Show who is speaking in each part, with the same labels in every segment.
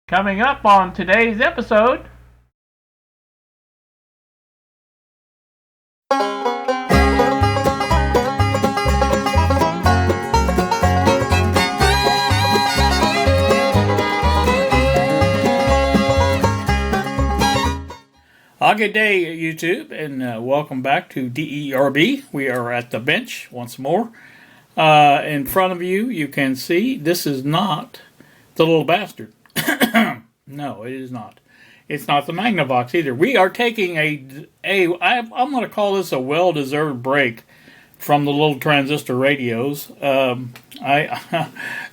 Speaker 1: Coming up on today's episode, good day, YouTube, and welcome back to DERB. We are at the bench once more. In front of you, you can see this is not the little bastard. No, it is not. It's not the Magnavox either. We are taking I'm going to call this a well-deserved break from the little transistor radios. I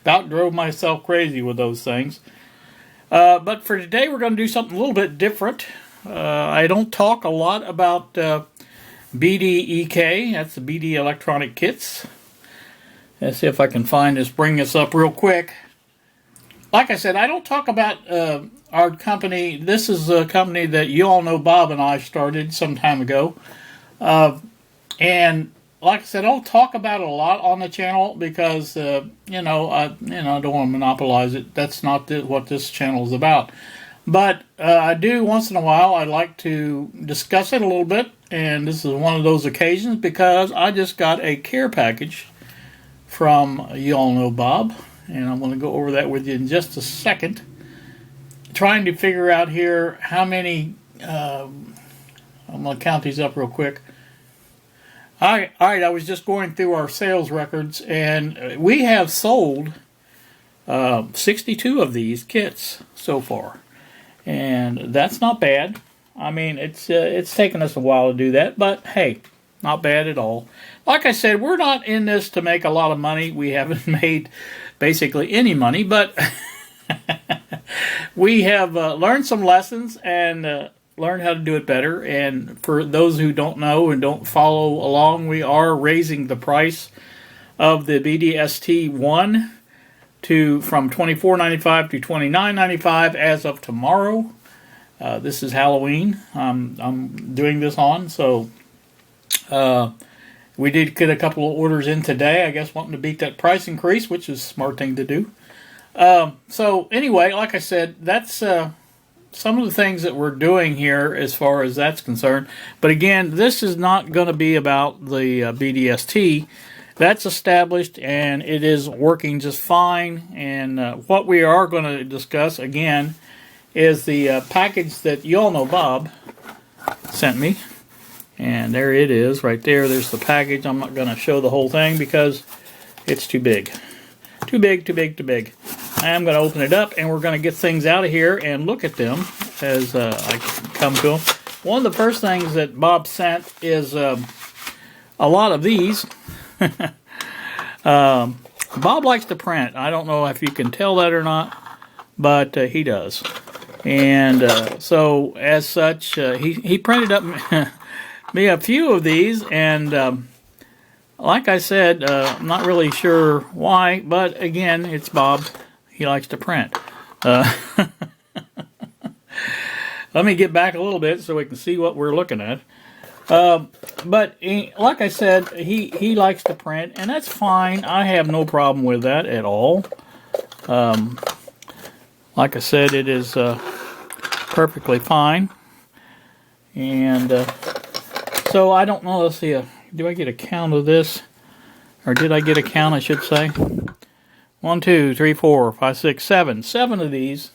Speaker 1: about drove myself crazy with those things. But for today, we're going to do something a little bit different. I don't talk a lot about BDEK. That's the BD Electronic Kits. Let's see if I can bring this up real quick. Like I said, I don't talk about our company. This is a company that you all know Bob and I started some time ago. And like I said, I don't talk about it a lot on the channel because, I don't want to monopolize it. That's not what this channel is about. But I do once in a while. I like to discuss it a little bit. And this is one of those occasions because I just got a care package from you all know Bob. And I'm going to go over that with you in just a second. Trying to figure out here how many, I'm going to count these up real quick. All right, I was just going through our sales records, and we have sold 62 of these kits so far. And that's not bad. I mean, it's taken us a while to do that, but hey, not bad at all. Like I said, we're not in this to make a lot of money. We haven't made basically any money, but we have learned some lessons and learned how to do it better. And for those who don't know and don't follow along, we are raising the price of the BDST-1 from $24.95 to $29.95 as of tomorrow. This is Halloween. I'm doing this on, so we did get a couple of orders in today, I guess, wanting to beat that price increase, which is a smart thing to do. So anyway, like I said, that's some of the things that we're doing here as far as that's concerned. But again, this is not going to be about the BDST. That's established, and it is working just fine. And what we are going to discuss, again, is the package that you all know Bob sent me. And there it is, right there. There's the package. I'm not going to show the whole thing because it's too big. Too big. I am going to open it up, and we're going to get things out of here and look at them as I come to them. One of the first things that Bob sent is a lot of these. Bob likes to print. I don't know if you can tell that or not, but he does. And so, as such, he printed up me a few of these, and like I said, I'm not really sure why, but again, it's Bob. He likes to print. Let me get back a little bit so we can see what we're looking at. But like I said, he likes to print, and that's fine. I have no problem with that at all. Like I said, it is perfectly fine. And so I don't know. Let's see. Do I get a count of this? Or did I get a count, I should say? 1, 2, 3, 4, 5, 6, 7. 7 of these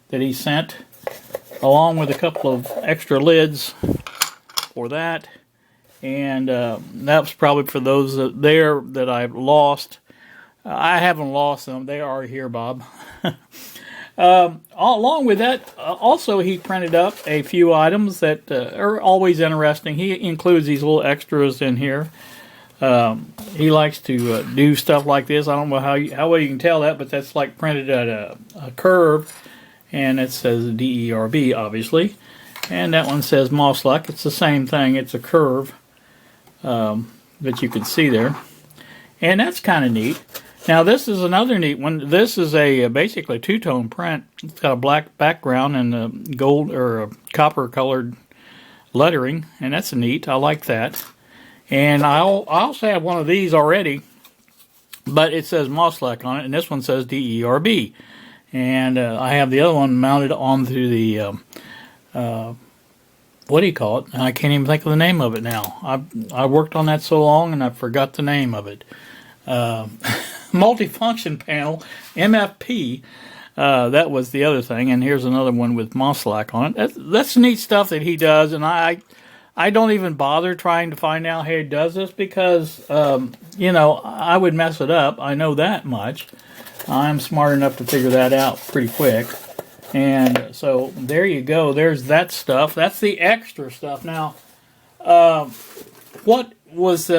Speaker 1: that he sent, along with a couple of extra lids for that. And that was probably for those that I've lost. I haven't lost them. They are here, Bob. Along with that, also he printed up a few items that are always interesting. He includes these little extras in here. He likes to do stuff like this. I don't know how well you can tell that, but that's like printed at a curve, and it says DERB, obviously. And that one says Mossluck. It's the same thing. It's a curve that you can see there. And that's kind of neat. Now, this is another neat one. This is basically a two-tone print. It's got a black background and a gold or a copper-colored lettering, and that's neat. I like that. And I also have one of these already, but it says Mossluck on it, and this one says DERB. And I have the other one mounted onto the, what do you call it? I can't even think of the name of it now. I worked on that so long and I forgot the name of it. Multifunction panel, MFP. That was the other thing. And here's another one with Moslack on it. That's neat stuff that he does. And I don't even bother trying to find out how he does this because, you know, I would mess it up. I know that much. I'm smart enough to figure that out pretty quick. And so there you go. There's that stuff. That's the extra stuff. Now, what was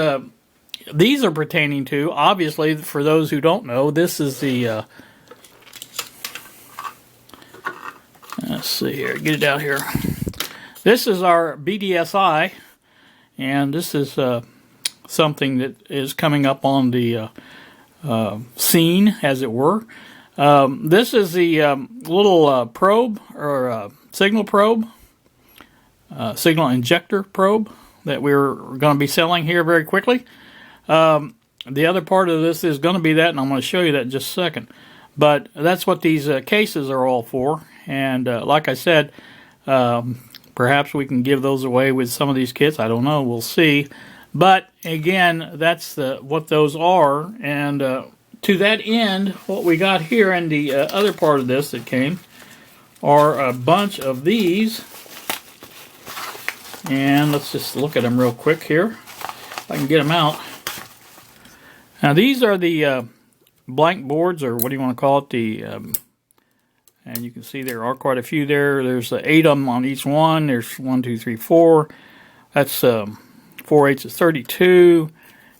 Speaker 1: these are pertaining to, obviously, for those who don't know, this is the, let's see here, get it out here. This is our BDSI, and this is something that is coming up on the scene, as it were. This is the little probe, or signal probe, signal injector probe that we're going to be selling here very quickly. The other part of this is going to be that, and I'm going to show you that in just a second. But that's what these cases are all for. And like I said, perhaps we can give those away with some of these kits. I don't know. We'll see. But again, that's what those are. And to that end, what we got here and the other part of this that came are a bunch of these. And let's just look at them real quick here, if I can get them out. Now these are the blank boards, or what do you want to call it? The and you can see there are quite a few there. There's 8 of them on each one. There's 1, 2, 3, 4. That's 4/8 is 32.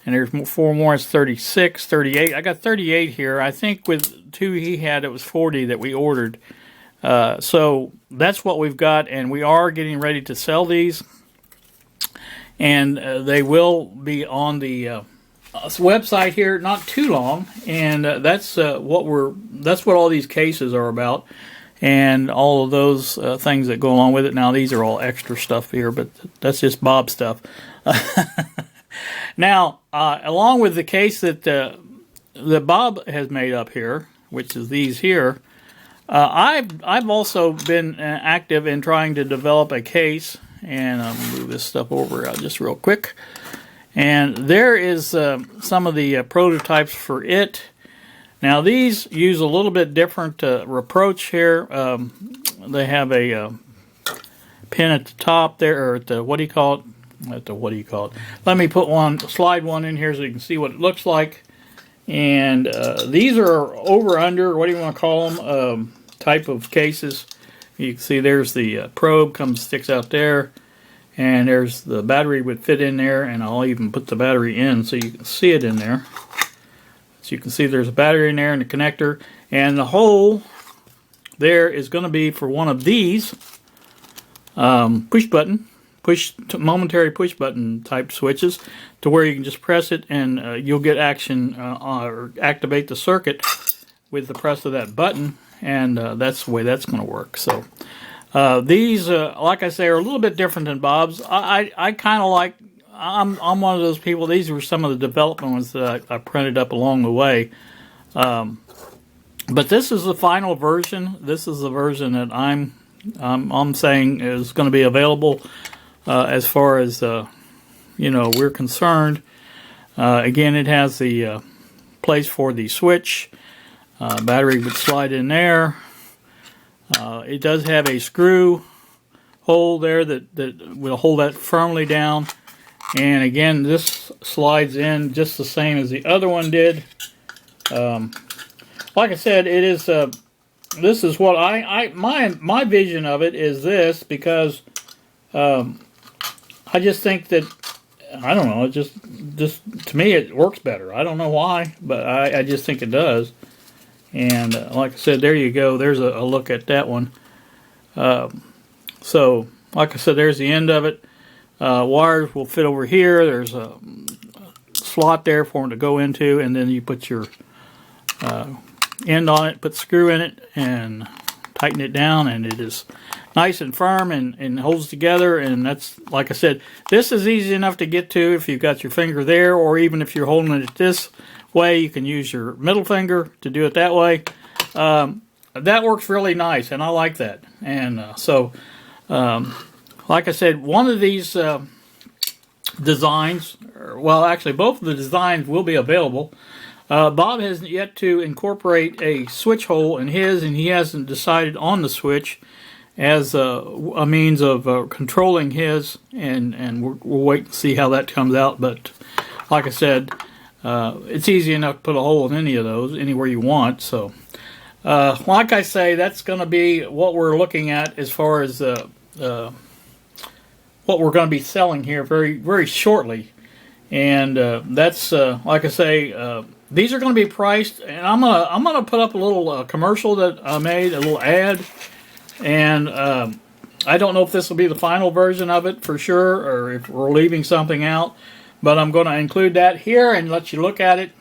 Speaker 1: And there's 4 more, it's 36, 38. I got 38 here. I think with 2 he had, it was 40 that we ordered. So that's what we've got, and we are getting ready to sell these. And they will be on the website here not too long. And that's what all these cases are about, and all of those things that go along with it. Now these are all extra stuff here, but that's just Bob stuff. Now, along with the case that Bob has made up here, which is these here, I've also been active in trying to develop a case, and I'll move this stuff over just real quick. And there is some of the prototypes for it. Now, these use a little bit different approach here. They have a pin at the top there, or at the, what do you call it? Let me slide one in here so you can see what it looks like. And these are over-under, what do you want to call them, type of cases. You can see there's the probe sticks out there, and there's the battery would fit in there, and I'll even put the battery in so you can see it in there. So you can see there's a battery in there and a connector, and the hole there is going to be for one of these momentary push button type switches, to where you can just press it and you'll get action or activate the circuit with the press of that button, and that's the way that's going to work. So these, like I say, are a little bit different than Bob's. I kind of like. I'm one of those people. These were some of the development ones that I printed up along the way. But this is the final version. This is the version that I'm saying is going to be available. As far as we're concerned. Again, it has the place for the switch. Battery would slide in there. It does have a screw hole there that will hold that firmly down. And again, this slides in just the same as the other one did. Like I said, it is. This is what my vision of it is this, because. I just think that, I don't know, it just to me it works better. I don't know why, but I just think it does. And like I said, there you go. There's a look at that one. So, like I said, there's the end of it. Wires will fit over here. There's a slot there for them to go into, and then you put your end on it, put the screw in it, and tighten it down, and it is nice and firm and holds together. And that's, like I said, this is easy enough to get to if you've got your finger there, or even if you're holding it this way, you can use your middle finger to do it that way. that works really nice, and I like that. And like I said, one of these designs, well, actually, both of the designs will be available. Bob has yet to incorporate a switch hole in his, and he hasn't decided on the switch as a means of controlling his, and we'll wait and see how that comes out. But like I said, it's easy enough to put a hole in any of those, anywhere you want. So, like I say, that's going to be what we're looking at as far as what we're going to be selling here very, very shortly. And that's like I say, these are going to be priced, and I'm gonna put up a little commercial that I made, a little ad, and I don't know if this will be the final version of it for sure, or if we're leaving something out, but I'm going to include that here and let you look at it.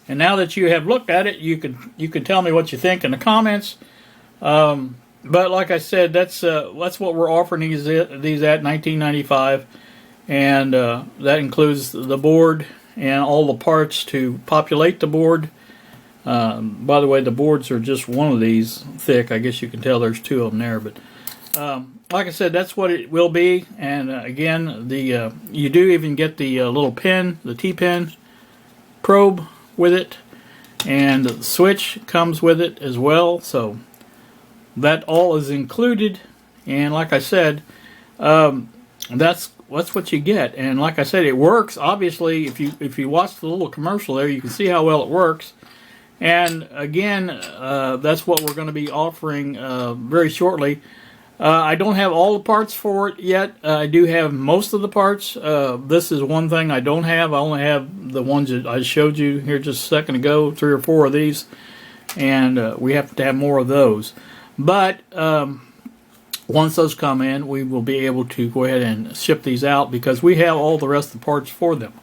Speaker 1: And now that you have looked at it, you can tell me what you think in the comments. But like I said, that's what we're offering these at $19.95, and that includes the board and all the parts to populate the board. By the way, the boards are just one of these thick. I guess you can tell there's two of them there. But like I said, that's what it will be. And again, you do even get the little pin, the T-pin probe with it, and the switch comes with it as well. So that all is included. And like I said, that's what you get. And like I said, it works. Obviously, if you watch the little commercial there, you can see how well it works. And again, that's what we're going to be offering very shortly. I don't have all the parts for it yet. I do have most of the parts. This is one thing I don't have. I only have the ones that I showed you here just a second ago, 3 or 4 of these. And we have to have more of those. But once those come in, we will be able to go ahead and ship these out because we have all the rest of the parts for them.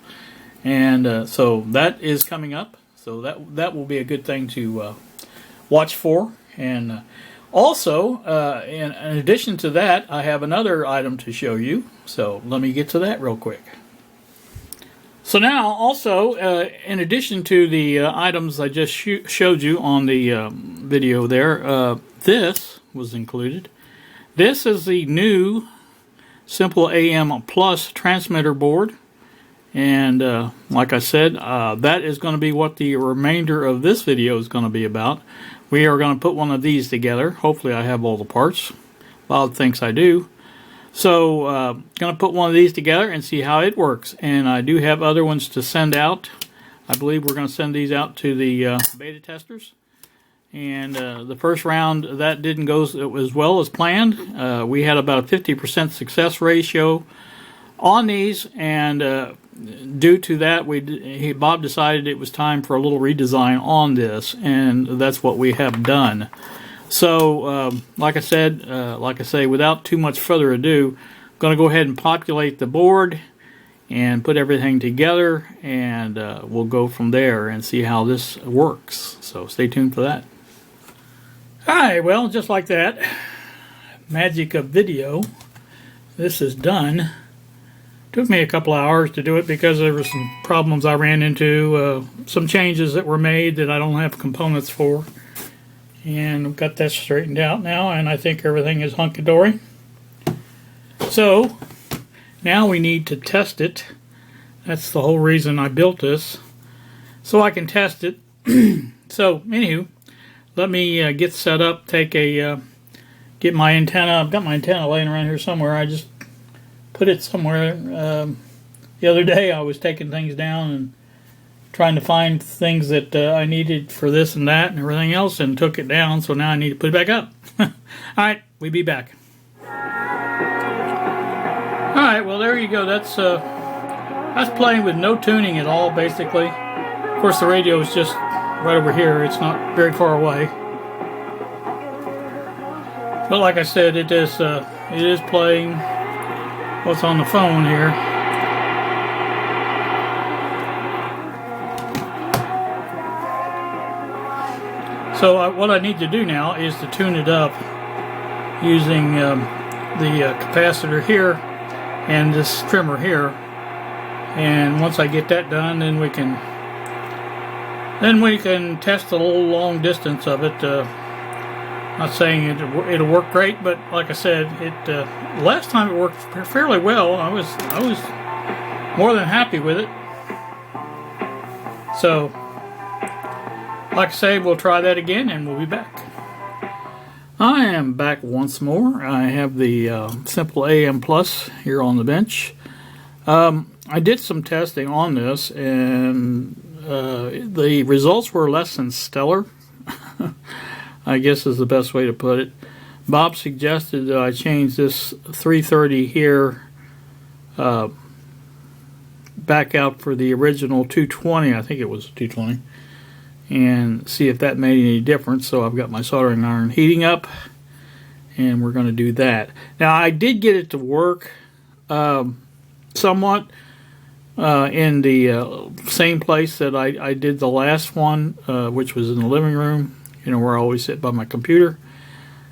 Speaker 1: And so that is coming up. So that will be a good thing to watch for. And also, in addition to that, I have another item to show you. So let me get to that real quick. So now, also, in addition to the items I just showed you on the video there, this was included. This is the new Simple AM Plus transmitter board. And like I said, that is going to be what the remainder of this video is going to be about. We are going to put one of these together. Hopefully I have all the parts. Bob thinks I do. So going to put one of these together and see how it works. And I do have other ones to send out. I believe we're going to send these out to the beta testers. And the first round, that didn't go as well as planned. We had about a 50% success ratio on these, and due to that, Bob decided it was time for a little redesign on this, and that's what we have done. So, like I say, without too much further ado, I'm going to go ahead and populate the board and put everything together, and we'll go from there and see how this works. So stay tuned for that. Alright, well, just like that, magic of video, this is done. Took me a couple of hours to do it because there were some problems I ran into, some changes that were made that I don't have components for. And we've got that straightened out now, and I think everything is hunky-dory. So, now we need to test it. That's the whole reason I built this, so I can test it. So, anywho, let me get set up, get my antenna. I've got my antenna laying around here somewhere. I just put it somewhere. The other day I was taking things down and trying to find things that I needed for this and that and everything else, and took it down, so now I need to put it back up. Alright, we'll be back. Alright, well there you go. That's playing with no tuning at all, basically. Of course the radio is just right over here. It's not very far away. But like I said, it is playing what's on the phone here. So what I need to do now is to tune it up using the capacitor here and this trimmer here. And once I get that done, then we can test a little long distance of it. Not saying it'll work great, but like I said, last time it worked fairly well. I was more than happy with it. So, like I say, we'll try that again, and we'll be back. I am back once more. I have the Simple AM Plus here on the bench. I did some testing on this, and the results were less than stellar. I guess is the best way to put it. Bob suggested that I change this 330 here back out for the original 220. I think it was 220. And see if that made any difference. So I've got my soldering iron heating up, and we're going to do that. Now I did get it to work somewhat in the same place that I did the last one, which was in the living room, you know, where I always sit by my computer.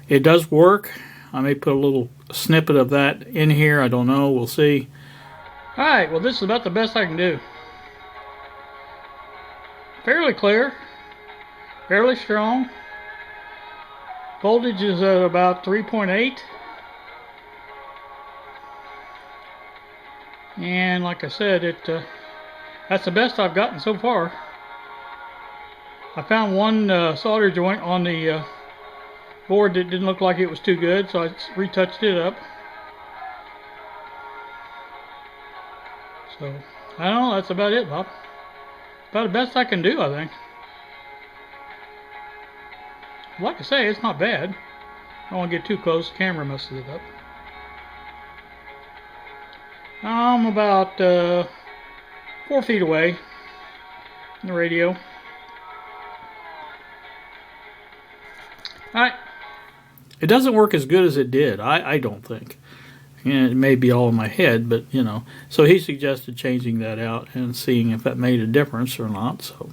Speaker 1: It does work. I may put a little snippet of that in here. I don't know. We'll see. Alright, well this is about the best I can do. Fairly clear. Fairly strong. Voltage is at about 3.8. And like I said, that's the best I've gotten so far. I found one solder joint on the board that didn't look like it was too good, so I retouched it up. So, I don't know, that's about it, Bob. About the best I can do, I think. like I say, it's not bad. I don't want to get too close, the camera messes it up. I'm about 4 feet away from the radio. Alright. It doesn't work as good as it did, I don't think. And it may be all in my head, but you know. So he suggested changing that out and seeing if that made a difference or not. So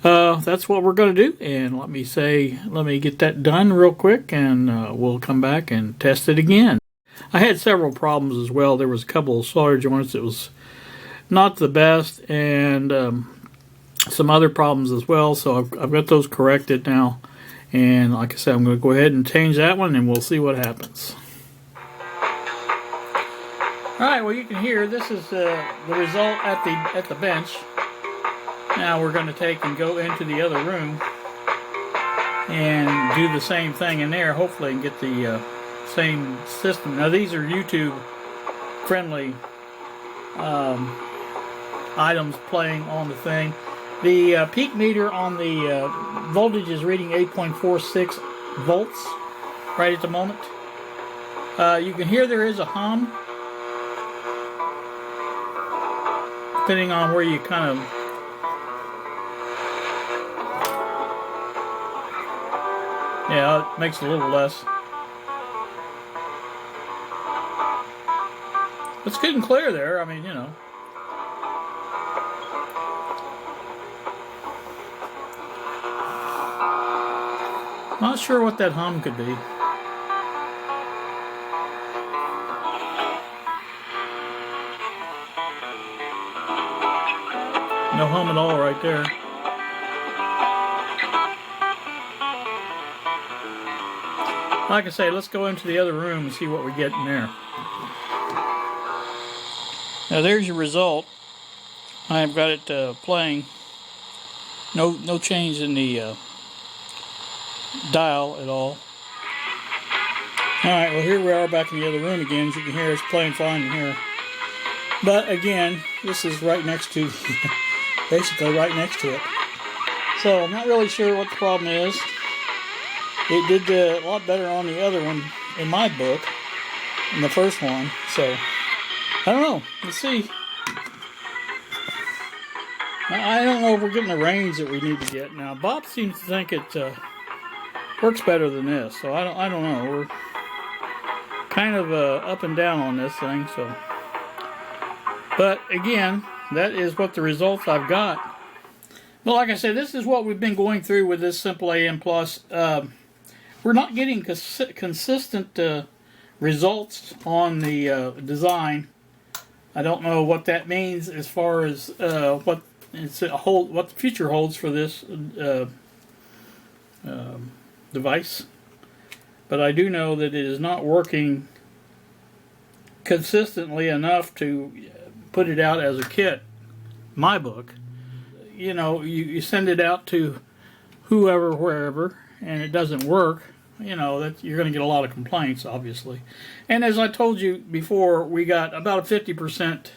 Speaker 1: that's what we're going to do. And let me get that done real quick, and we'll come back and test it again. I had several problems as well. There was a couple of solder joints that was not the best, and some other problems as well. So I've got those corrected now. And like I said, I'm going to go ahead and change that one, and we'll see what happens. Alright, well, you can hear this is the result at the bench. Now we're going to take and go into the other room and do the same thing in there, hopefully, and get the same system. Now these are YouTube friendly items playing on the thing. The peak meter on the voltage is reading 8.46 volts right at the moment. You can hear there is a hum, depending on where you kind of it makes a little less. It's good and clear there. I mean, you know. Not sure what that hum could be. No hum at all right there. Like I say, let's go into the other room and see what we get in there. Now there's your result. I've got it playing. No change in the dial at all. Alright, well here we are back in the other room again. As you can hear, it's playing fine in here. But again, this is right next to, basically right next to it. So I'm not really sure what the problem is. It did a lot better on the other one in my book, in the first one. So I don't know. Let's see. I don't know if we're getting the range that we need to get. Now Bob seems to think it works better than this, so I don't know. We're kind of up and down on this thing. So, but again, that is what the results I've got. But like I said, this is what we've been going through with this Simple AM Plus. We're not getting consistent results on the design. I don't know what that means as far as what the future holds for this device. But I do know that it is not working consistently enough to put it out as a kit. My book, you know, you send it out to whoever, wherever, and it doesn't work. You know, that you're going to get a lot of complaints, obviously. And as I told you before, we got about a 50%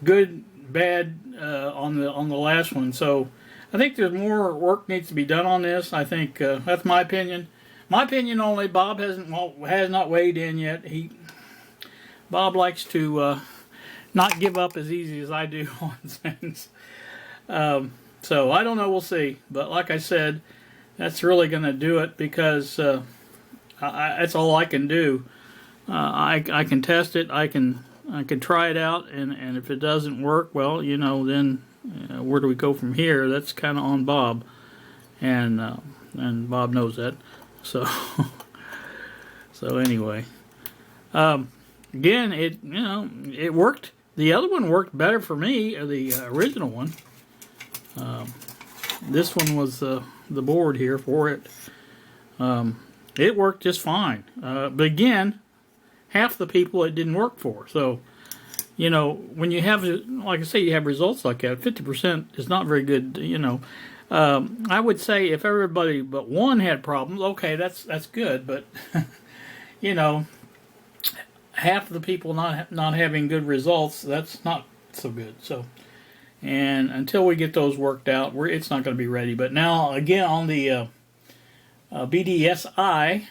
Speaker 1: good, bad on the last one. So I think there's more work needs to be done on this. I think that's my opinion. My opinion only. Bob has not weighed in yet. Bob likes to not give up as easy as I do on things. So I don't know. We'll see. But like I said, that's really going to do it, because that's all I can do. I can test it. I can try it out, and if it doesn't work, well, you know, then where do we go from here? That's kind of on Bob, and Bob knows that. So so anyway, again, it worked. The other one worked better for me, the original one. This one was the board here for it. It worked just fine. But again, half the people it didn't work for. So, you know, when you have, like I say, you have results like that, 50% is not very good, you know. I would say if everybody but one had problems, okay, that's good. But, you know, half of the people not having good results, that's not so good. So, and until we get those worked out, it's not going to be ready. But now, again, on the BDSI,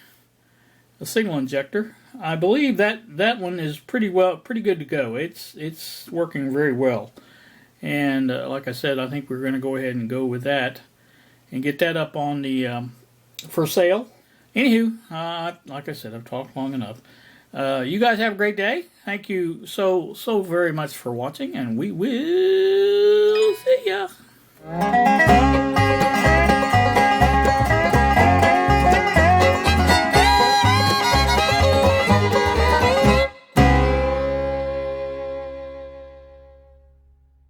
Speaker 1: a signal injector. I believe that one is pretty good to go. It's working very well, and like I said, I think we're going to go ahead and go with that and get that up on the for sale. Anywho, like I said, I've talked long enough. You guys have a great day. Thank you so very much for watching, and we will see ya.